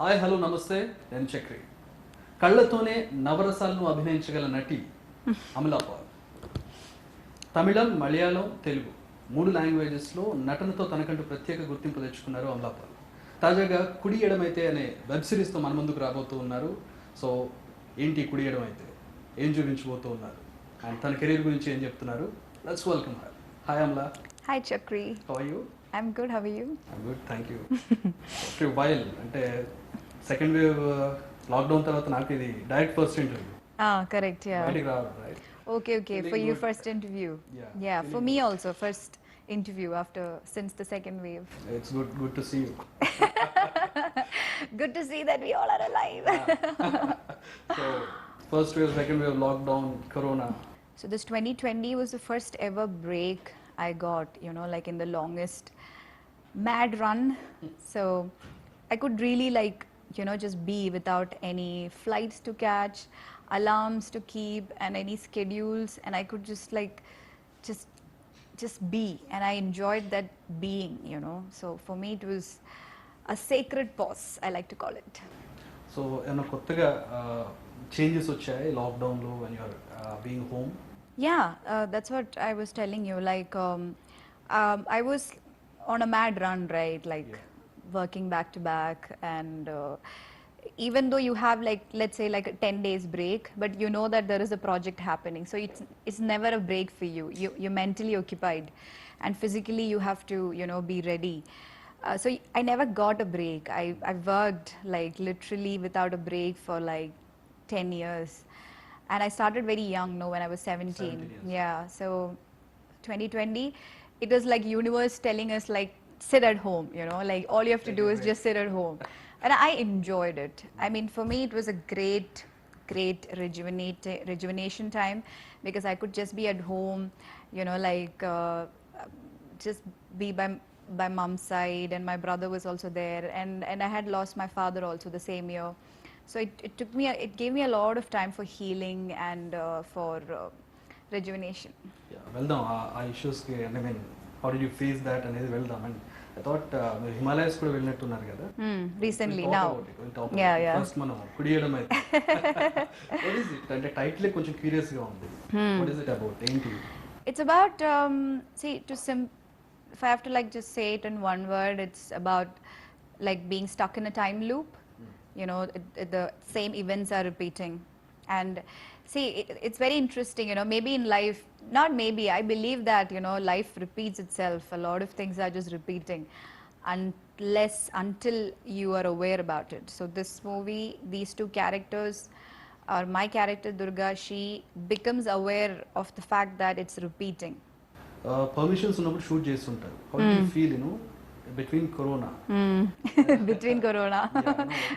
Hi hello నమస్తే నేను చక్రి. కళ్ళతోనే నవరసాలను అభినయించగల నటి అమలా పాల్. తమిళం, మలయాళం, తెలుగు 3 లాంగ్వేజెస్లో నటనతో తనకంటూ ప్రత్యేక గుర్తింపు తెచ్చుకున్నారు అమలా పాల్. తాజాగా కుడి ఎడమైతే అనే వెబ్ సిరీస్తో మన ముందుకు రాబోతూ ఉన్నారు. సో ఏంటి కుడి ఎడమైతే, ఏం చూపించబోతూ ఉన్నారు అండ్ తన కెరీర్ గురించి ఏం చెప్తున్నారు? Let's welcome her. Hi Amala. Hi Chakri. How are you? I'm good. How are you? I'm good, thank you. Okay, while అంటే సెకండ్ వేవ్ లాక్డౌన్ తర్వాత నాకు ఇది direct first interview. Correct. Yeah. బయటికి రావడం, right? Okay. Feeling For you, good. first interview. Yeah, Yeah. For feeling me good. also, first interview since the second wave. It's good to see you. Good to see that we all are alive. So first wave, second wave, lockdown, corona. So this 2020 was the first ever break I got. Like in the longest mad run. So I could really just be without any flights to catch, alarms to keep, and any schedules, and I could just be, and I enjoyed that being. So for me it was a sacred pause, I like to call it. So ఏమైనా కొత్తగా changes వచ్చాయి లాక్డౌన్లో when you are being home? Yeah, that's what I was telling you. I was on a mad run, right? Yeah. Working back to back, and even though you have let's say a 10 days break, but you know that there is a project happening, so it's never a break for you. You're mentally occupied, and physically you have to be ready. So I never got a break. I worked literally without a break for 10 years. And I started very young, when I was 17. 17 years. Yeah, so 2020, it was like universe telling us sit at home, all you have to Take do a is break. just sit at home. And I enjoyed it. I mean, for me, it was a great rejuvenation time, because I could just be at home, just be by mom's side, and my brother was also there, and I had lost my father also the same year. So it gave me a lot of time for healing and for rejuvenation. Yeah, వెళ్దాం ఆ ఇష్యూస్కి. I mean how did you face that అనేది వెళ్దాం. And I thought మీరు హిమాలయస్ కూడా వెళ్ళినట్టున్నారు కదా Recently now. Yeah. First మనం కుడి ఎడమైతే. వాట్ ఈస్ ఇట్ అంటే టైటిల్ కొంచెం క్యూరియస్ గా ఉంది. వాట్ ఈస్ ఇట్ అబౌట్, ఏంటి? It's about if I have to just say it in one word, it's about being stuck in a time loop. The same events are repeating, and see it's very interesting. Maybe in life, not maybe, I believe that life repeats itself. A lot of things are just repeating until you are aware about it. So this movie, these two characters, or my character Durga, she becomes aware of the fact that it's repeating. Permissions ఉన్నప్పుడు shoot చేస్తుంటారు. How do you feel between corona? Between corona.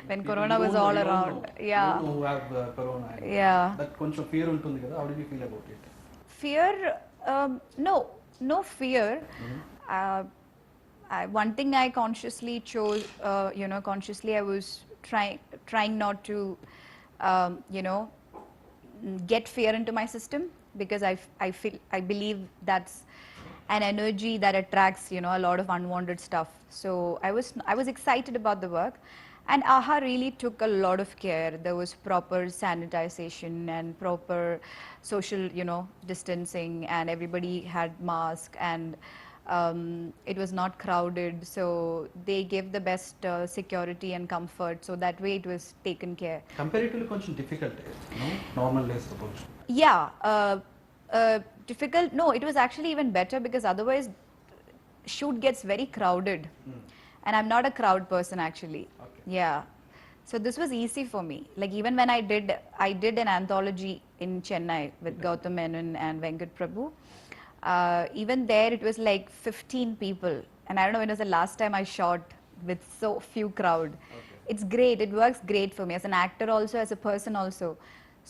When People corona was all around. know. Yeah. You don't know who have corona. Yeah. That కొంచెం fear ఉంటుంది కదా. How did you feel about it? Fear? No fear. One thing I consciously chose, consciously I was trying not to, get fear into my system, because I believe that's an energy that attracts a lot of unwanted stuff. So I was excited about the work, and AHA really took a lot of care. There was proper sanitization and proper social distancing, and everybody had mask, and it was not crowded, so they gave the best security and comfort, so that way it was taken care. Comparatively కొంచెం difficult, normal days suppose. Yeah, difficult. No, it was actually even better, because otherwise shoot gets very crowded, and I'm not a crowd person actually. Okay. Yeah, so this was easy for me. Even when I did an anthology in Chennai with Gautam Menon and Venkat Prabhu. Even there it was 15 people, and I don't know when was the last time I shot with so few crowd. Okay. It's great. It works great for me as an actor also, as a person also.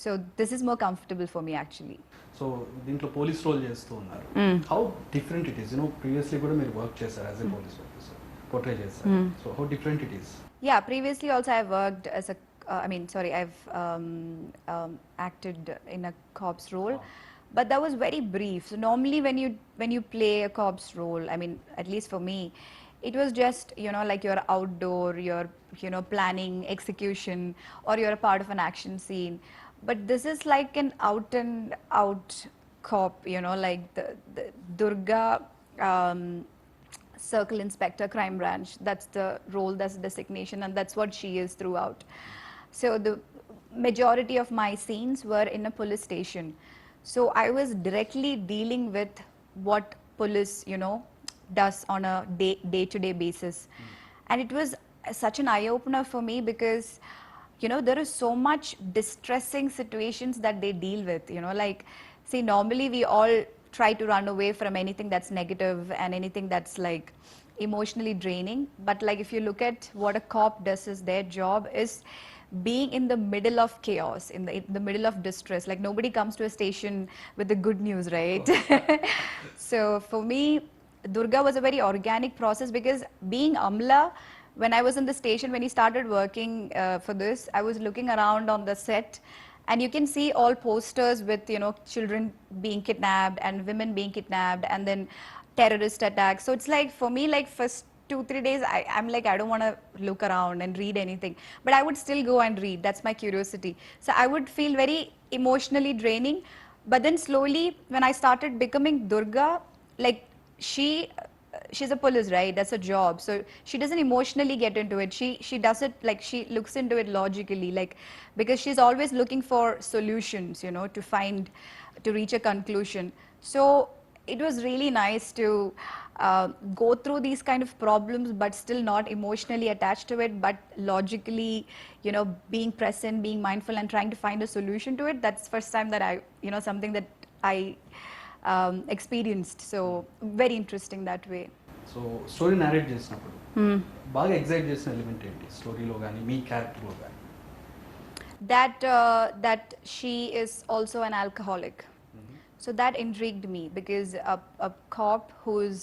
So this is more comfortable for me actually. So దీంట్లో police role చేస్తూ ఉన్నారు. How different it is? Previously కూడా మీరు work చేశారు as a police officer, portray చేశారు. So how different it is? Yeah, previously also I worked as a I've acted in a cop's role. Wow. But that was very brief. So normally when you play a cop's role, at least for me, it was just, you know, like you're outdoor, you're, you know, planning, execution, or you're a part of an action scene. But this is like an out and out cop, you know, like the Durga Circle Inspector Crime Branch. That's the role, that's the designation, and that's what she is throughout. So the majority of my scenes were in a police station. So I was directly dealing with what police, you know, does on a day-to-day basis. And it was such an eye-opener for me because, you know, there is so much distressing situations that they deal with, you know, like, see, normally we all try to run away from anything that's negative and anything that's like emotionally draining. But like, if you look at what a cop does, is their job is being in the middle of chaos, in the middle of distress. Like, nobody comes to a station with the good news, right? So for me, Durga was a very organic process because being Amla, when I was in the station, when he started working for this, I was looking around on the set, and you can see all posters with, you know, children being kidnapped and women being kidnapped and then terrorist attacks. So it's like, for me, like first 2-3 days, I'm like, I don't want to look around and read anything, but I would still go and read. That's my curiosity. So I would feel very emotionally draining. But then slowly, when I started becoming Durga, like, she's a police, right? That's a job. So she doesn't emotionally get into it. She does it like, she looks into it logically, like, because she's always looking for solutions, you know, to reach a conclusion. So it was really nice to go through these kind of problems, but still not emotionally attached to it, but logically, you know, being present, being mindful, and trying to find a solution to it. That's first time that I, you know, something that I experienced. So very interesting that way. So story narrate చేసినప్పుడు బాగా excite చేసిన element ఏంటి స్టోరీలో కానీ మీ క్యారెక్టర్లో కానీ? That she is also an alcoholic. So that intrigued me because a cop who's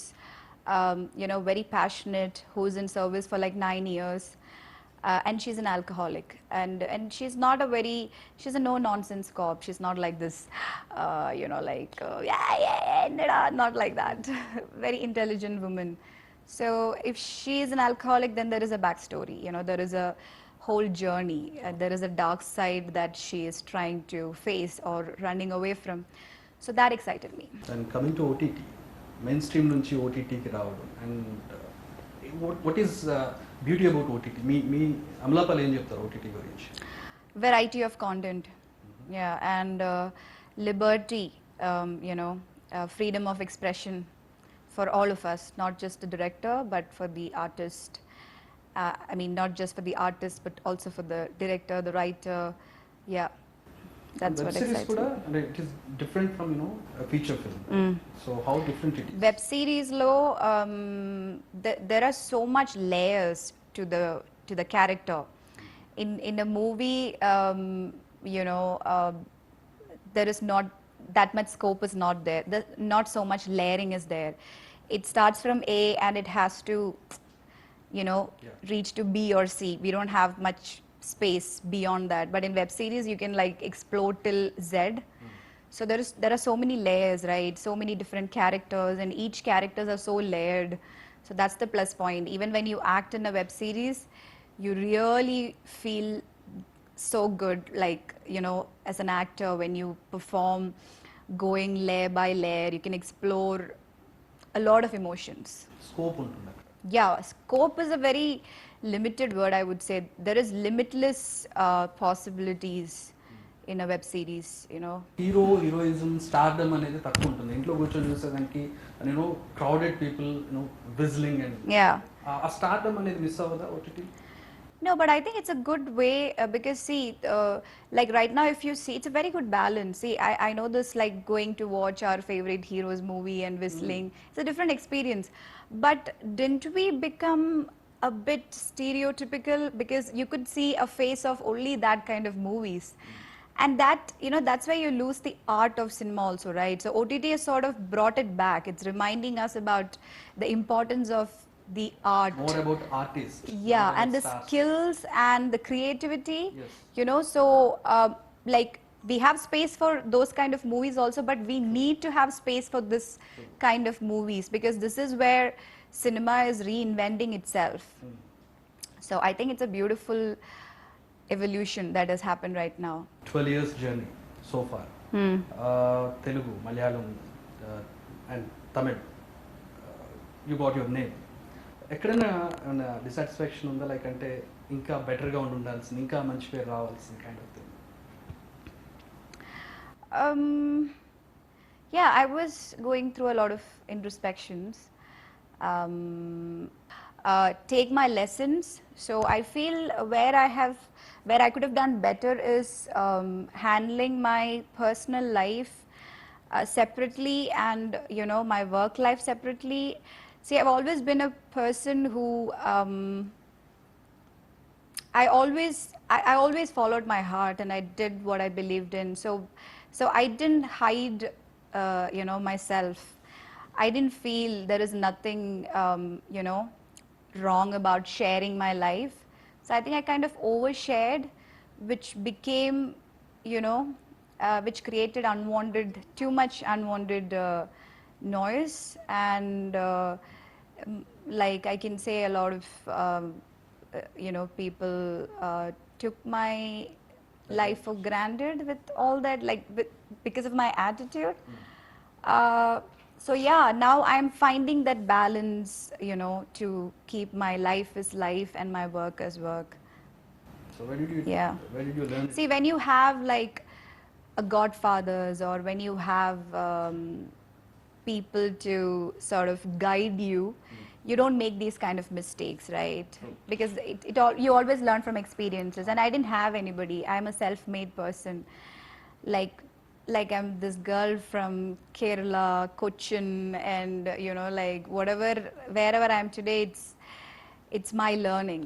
you know, very passionate, who's in service for like 9 years, and she's an alcoholic, and she's not a very, she's a no nonsense cop. She's not like this, you know, like not like that. Very intelligent woman. So if she is an alcoholic, then there is a backstory. You know, there is a whole journey. There is a dark side that she is trying to face or running away from. So that excited me. And coming to OTT, mainstream నుంచి ఓటీటీకి రావడం, and what is beauty about OTT? మీ అమలాపాల్ ఏం చెప్తారు OTT గురించి? Variety of content, yeah, and liberty, you know, freedom of expression for all of us, not just the director, but for the artist. I mean, not just for the artist, but also for the director, the writer. Yeah, that's what series excites kuda, me. and it is different from, you know, a feature film. So how different it is? Web series lo, there are so much layers to the character. In a movie, you know, there is not that much scope is not there. Not so much layering is there. It starts from A and it has to, you know, reach to B or C. We don't have much space beyond that. But in web series, you can like explore till Z. So there are so many layers, right? So many different characters, and each characters are so layered. So that's the plus point. Even when you act in a web series, you really feel so good, like, you know, as an actor, when you perform, going layer by layer, you can explore a lot of emotions. Scope ఉంటుంది అక్కడ. Yeah, scope is a very limited word, I would say. There is limitless possibilities in a web series, you know. Hero heroism stardom అనేది తక్కువ ఉంటుంది. ఇంట్లో కూర్చొని చూసేదానికి, you know, crowded people, you know, whistling and Yeah. ఆ stardom అనేది miss అవ్వదా OTT? No, but I think it's a good way because see, like right now, if you see, it's a very good balance. See, I know this, like going to watch our favorite heroes movie and whistling. It's a different experience. But didn't we become a bit stereotypical because you could see a face of only that kind of movies? And that, you know, that's where you lose the art of cinema also, right? So OTT has sort of brought it back. It's reminding us about the importance of the art. More about artists. Yeah, and the skills and the creativity. Yes. You know, so like we have space for those kind of movies also, but we need to have space for this kind of movies because this is where cinema is reinventing itself. So I think it's a beautiful evolution that has happened right now. 12 years journey so far. Telugu, Malayalam, and Tamil. You got your name. ఎక్కడైనా dissatisfaction ఉందా, like అంటే ఇంకా బెటర్గా ఉండాల్సింది, ఇంకా మంచి పేరు రావాల్సింది kind of thing? Yeah, I was going through a lot of introspections. Take my lessons. So I feel where I could have done better is handling my personal life separately, and my work life separately. See, I've always been a person who I always followed my heart, and I did what I believed in. So I didn't hide myself. I didn't feel there is nothing wrong about sharing my life. So I think I kind of overshared, which became which created too much unwanted noise, and like I can say a lot of people took my life for granted with all that, like because of my attitude. So yeah, now I'm finding that balance, to keep my life as life and my work as work. So where did you learn it? See, when you have like a godfathers, or when you have people to sort of guide you, you don't make these kind of mistakes, right? Because you always learn from experiences, and I didn't have anybody. I'm a self-made person. Like I'm this girl from Kerala, Cochin, and like wherever I am today, it's my learning,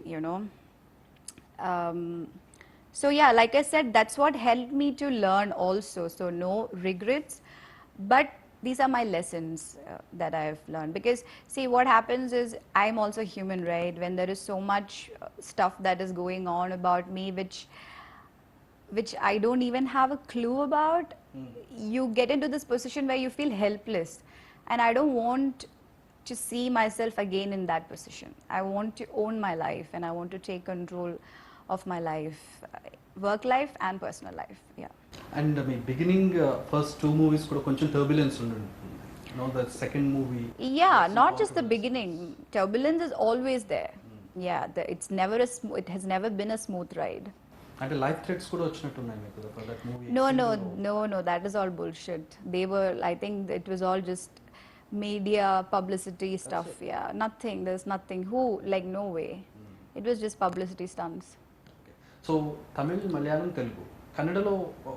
So yeah, like I said, that's what helped me to learn also. So no regrets, but these are my lessons that I've learned. Because see, what happens is I'm also human, right? When there is so much stuff that is going on about me, which I don't even have a clue about, you get into this position where you feel helpless. And I don't want to see myself again in that position. I want to own my life, and I want to take control of my life, work life and personal life. Yeah. And I mean, beginning first two movies kuda koncham turbulence undundi. The second movie. Yeah, not just the beginning. Turbulence is always there. Yeah, it has never been a smooth ride. అంటే life threats కూడా వచ్చినట్టున్నాయి మీకు for that movie? No, that is all bullshit. I think it was all just media publicity stuff. Yeah, nothing. There's nothing. Like, no way. It was just publicity stunts. So Tamil, Malayalam, Telugu, కన్నడలో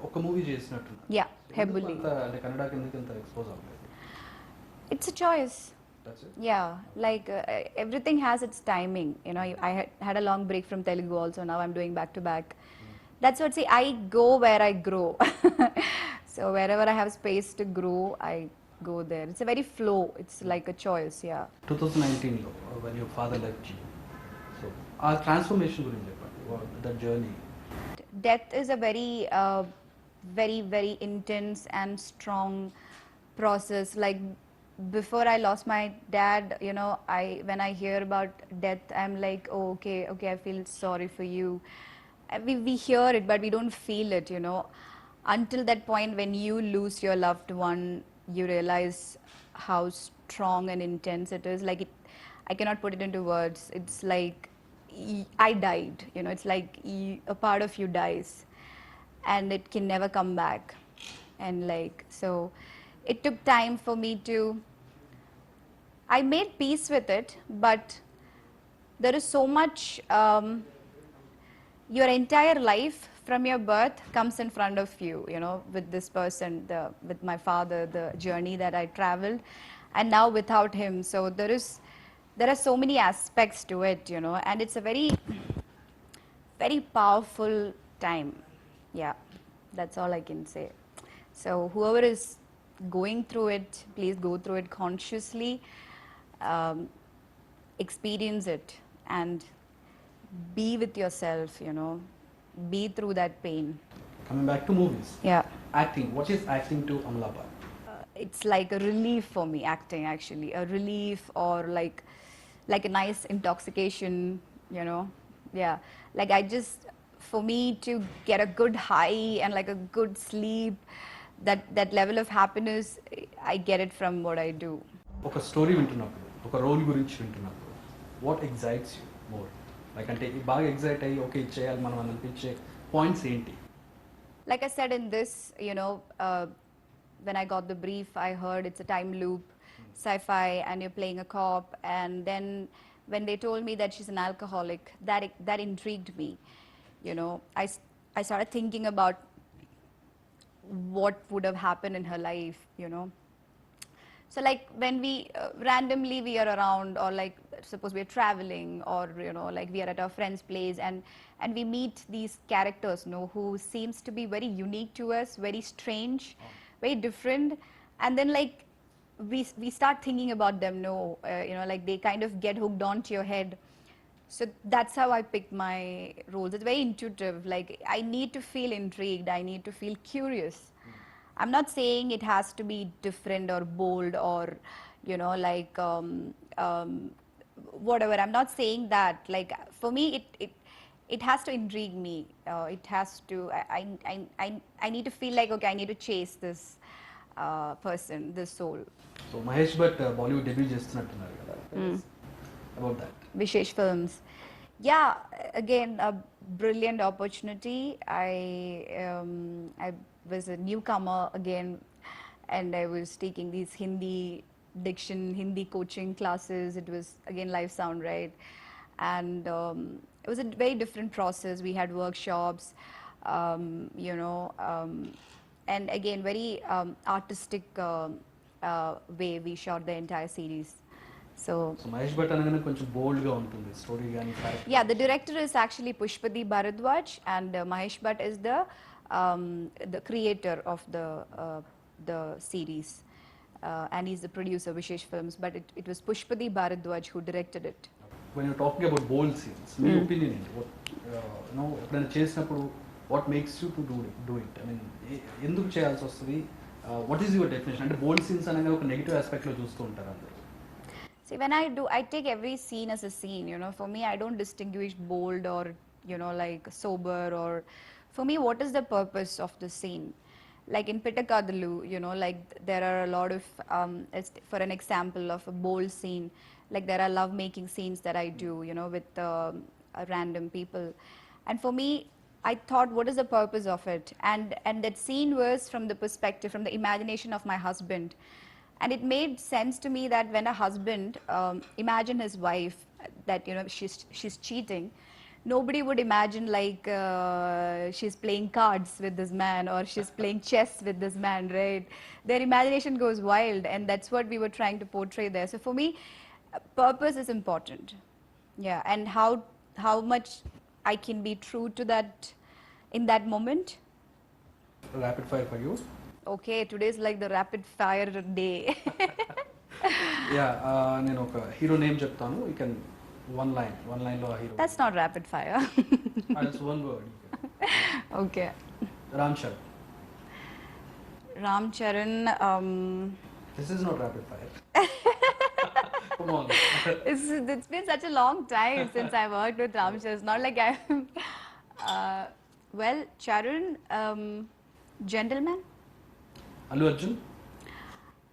ఒక movie చేసినట్టున్నా? Yeah, heavily. అంటే కన్నడకి ఎందుకు ఇంత expose అవ్వలేదు? It's a choice. That's it? Yeah, like everything has its timing. I had a long break from Telugu also. Now I'm doing back to back. That's what, see, I go where I grow. So wherever I have space to grow, I go there. It's a very flow. It's like a choice, yeah. 2019 when your father left you. So our transformation gurinchi cheppandi, that journey. Death is a very, very, very intense and strong process. Like before I lost my dad, when I hear about death, I'm like, oh, okay, I feel sorry for you. We hear it, but we don't feel it, until that point when you lose your loved one, you realize how strong and intense it is. Like I cannot put it into words. It's like I died, it's like a part of you dies, and it can never come back. And like, so it took time for me to, I made peace with it, but there is so much, your entire life from your birth comes in front of you, with this person, with my father, the journey that I traveled, and now without him. So there are so many aspects to it, and it's a very, very powerful time. Yeah, that's all I can say. So whoever is going through it, please go through it consciously, experience it, and be with yourself, be through that pain. Coming back to movies. Yeah. Acting. What is acting to Amala? it's like a relief for me, acting, actually a relief, or like a nice intoxication, you know. Yeah, like I just, for me to get a good high and like a good sleep, that level of happiness, I get it from what I do. ఒక story వింటున్నప్పుడు, ఒక role గురించి వింటున్నప్పుడు, what excites you more? Like అంటే బాగా excite అయ్యి okay ఇది చేయాలి మనం అని అనిపించే పాయింట్స్ ఏంటి? Like I said in this, you know, when I got the brief, I heard it's a time loop, sci-fi, and you're playing a cop. And then when they told me that she's an alcoholic, that intrigued me. You know, I started thinking about what would have happened in her life, you know. So like when we randomly we are around, or like suppose we are traveling, or you know, like we are at our friend's place, and we meet these characters, you know, who seems to be very unique to us, very strange, very different, and then like we start thinking about them, no, you know, like they kind of get hooked onto your head. So that's how I picked my roles. It's very intuitive. Like I need to feel intrigued. I need to feel curious. I'm not saying it has to be different or bold or, you know, like whatever. I'm not saying that. Like for me, it has to intrigue me. It has to. I need to feel like, okay, I need to chase this person, this soul. So Mahesh Bhatt Bollywood debut చేస్తున్నట్టున్నారు కదా, about that. Vishesh Films. Yeah, again, a brilliant opportunity. I was a newcomer again, and I was taking these Hindi diction, Hindi coaching classes. It was again live sound, right? And it was a very different process. We had workshops, you know, and again, very artistic way we shot the entire series. So Mahesh Bhatt అనగానే కొంచెం బోల్డ్గా ఉంటుంది story కానీ. yeah, the director is actually Pushpati Bharadwaj, and Mahesh Bhatt is the creator of the series, and he's the producer, Vishesh Films. But it was Pushpati Bharadwaj who directed it. when you're talking about bold scenes, me opinion ఏంటి? No ఎప్పుడైనా చేసినప్పుడు what makes you to do it? I mean ఎందుకు చేయాల్సి వస్తుంది? What is your definition? అంటే bold scenes అనగా ఒక negative ఆస్పెక్ట్లో చూస్తూ ఉంటారు అందరూ. See, when I do, I take every scene as a scene, you know. For me, I don't distinguish bold or, you know, like sober, or for me, what is the purpose of the scene? Like in Pittakadalu, you know, like there are a lot of, for an example of a bold scene, like there are love-making scenes that I do, you know, with random people. And for me, I thought, what is the purpose of it? And that scene was from the perspective, from the imagination of my husband. And it made sense to me that when a husband imagine his wife, that, you know, she's cheating, nobody would imagine like she's playing cards with this man, or she's playing chess with this man, right? Their imagination goes wild, and that's what we were trying to portray there. So for me, purpose is important. Yeah, and how much I can be true to that in that moment. Rapid fire for you. Okay, today's like the rapid fire day. Yeah, నేను ఒక hero name చెప్తాను, you can one లైన్లో ఆ hero. That's not rapid fire. That's one word. Okay. Ram Charan. Ram Charan. This is not rapid fire. Come on. It's been such a long time since I worked with Ram Charan. It's not like I'm. Well, Charan, gentleman. Allu Arjun.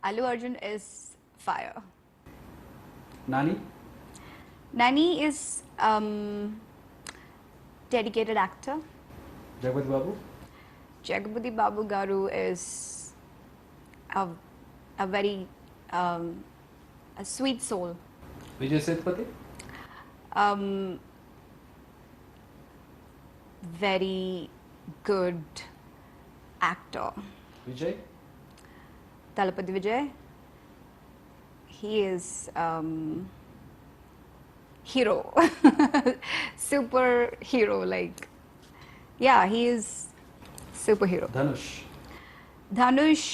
Allu Arjun is fire. Nani. Nani is dedicated actor. Jagapathi Babu. Jagapati Babu Garu is a very a sweet soul. Vijay Sethupathi. Very good actor. Vijay. Talapati Vijay. He is hero. Superhero, like, yeah, he is superhero. Dhanush. Dhanush,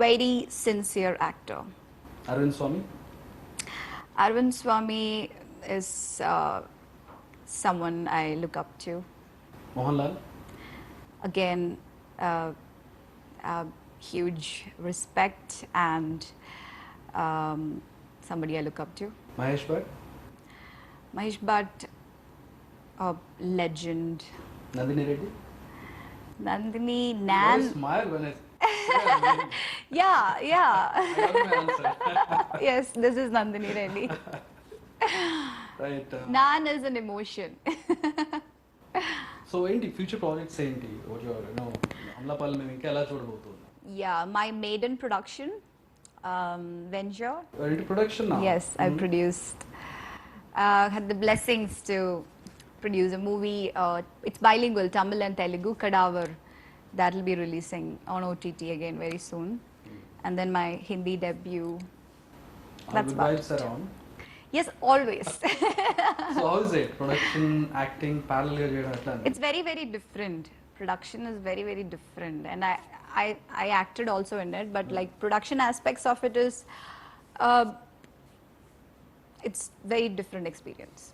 very sincere actor. Arvind Swamy. Arvind Swamy is someone I look up to. Mohan Lal. Again, huge respect and somebody I look up to. Mahesh Bhatt, Mahesh Bhatt, a legend. Nandini Reddy. Nandini, You Nan. always smile when I Yeah, yeah. I got my answer. Yes, this is Nandini Reddy. Right. Nan is an emotion. So ఏంటి future projects ఏంటి అమలాపాల్ మేము ఇంకా ఎలా చూడబోతున్నాం Yeah, my maiden production venture. into production now. Yes, I produced. Had the blessings to produce a movie. It's bilingual, Tamil and Telugu. Kadavar, that will be releasing on OTT again very soon. And then my Hindi debut. That's Good about vibes it. around. Yes, always. So how is it? Production, acting, parallel గా చేయడం ఎట్లా It's very, very different. Production is very, very different, and I acted also in it. But like production aspects of it is, it's very different experience.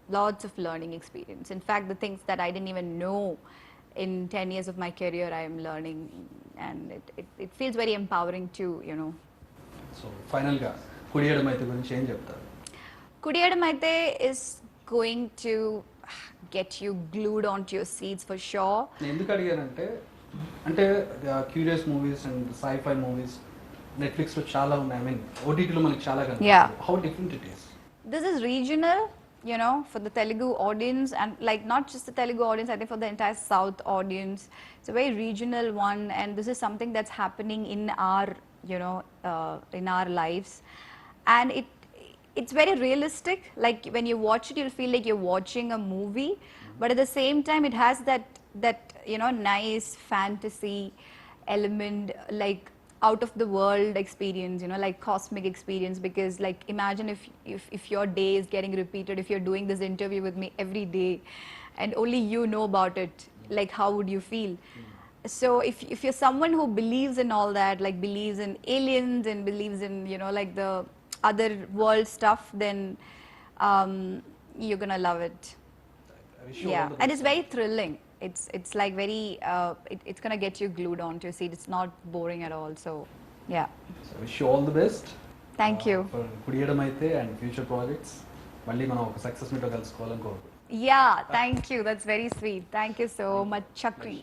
Lots of learning experience. In fact, the things that I didn't even know in 10 years of my career, I am learning, and it feels very empowering too. You know. So final గా కుడి ఎడమైతే గురించి ఏం చెప్తారు? Kudi Yedamaithe is going to get you glued onto your seats for sure. నేను ఎందుకు అడిగానంటే అంటే curious movies and sci-fi movies Netflix లో చాలా ఉన్నాయి. ఐ మీన్ ఓటీటీలో మనకి చాలా Yeah. కనిపిస్తుంది. How different it is? This is regional, you know, for the Telugu audience, and like not just the Telugu audience, I think for the entire South audience. It's a very regional one, and this is something that's happening in our, you know, in our lives, and it's very realistic. Like when you watch it, you'll feel like you're watching a movie, but at the same time, it has that you know nice fantasy element, like out of the world experience, you know, like cosmic experience. Because like imagine if your day is getting repeated, if you're doing this interview with me every day and only you know about it, like how would you feel? So if you're someone who believes in all that, like believes in aliens and believes in, you know, like the other world stuff, then you're gonna love it. I wish you all Yeah, the and best. it's very thrilling. It's like very it's gonna get you glued onto your seat. It's not boring at all. So yeah, So wish you all the best. Thank you. For కుడి ఎడమైతే and future projects మళ్ళీ మనం ఒక success meet కలుసుకోవాలని కోరుకుంటున్నాం. yeah. Thank you. That's very sweet. Thank you so much, Chakri.